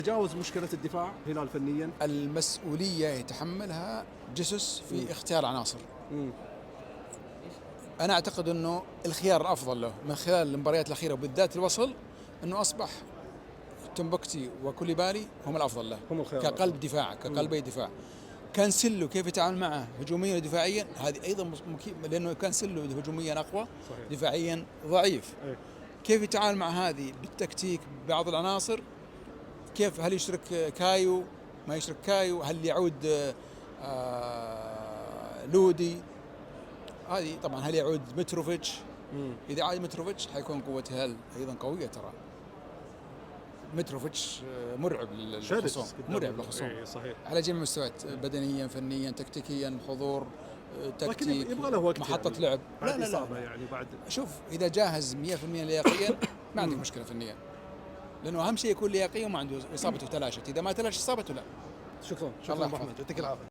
تجاوز مشكلة الدفاع هلال فنيا. المسؤولية يتحملها جسس في اختيار عناصر. أنا أعتقد أنه الخيار الأفضل له من خلال المباريات الأخيرة وبالذات الوصل أنه أصبح تنبكتي وكوليبالي هم الأفضل له، هم الخيار كقلب دفاع، كقلبي دفاع. كانسيلو كيف يتعامل معه هجوميا ودفاعيا، هذه أيضا لأنه كانسيلو هجوميا أقوى، صحيح. دفاعيا ضعيف. أيه. كيف يتعامل مع هذه بالتكتيك بعض العناصر، كيف هل يشرك كايو ما يشرك كايو، هل يعود لودي، هذه طبعا هل يعود متروفيتش. إذا عاد متروفيتش حيكون قوة هلال أيضا قوية ترى. متروفيتش مرعب للخصوم، مرعب للخصوم. إيه صحيح. على جميع المستويات، بدنيا فنيا تكتيكيا حضور لكن تكتيك يبغى له وقت محطة يعني لعب. بعد لا إصابة يعني بعد. شوف إذا جاهز 100% لياقيا ما عندك مشكلة فنيا، لأنه أهم شيء يكون لياقي وما عنده إصابته تلاشت. إذا ما تلاشت إصابته لا. شكرا الله أبو يحفظك. أحمد، يعطيك العافية.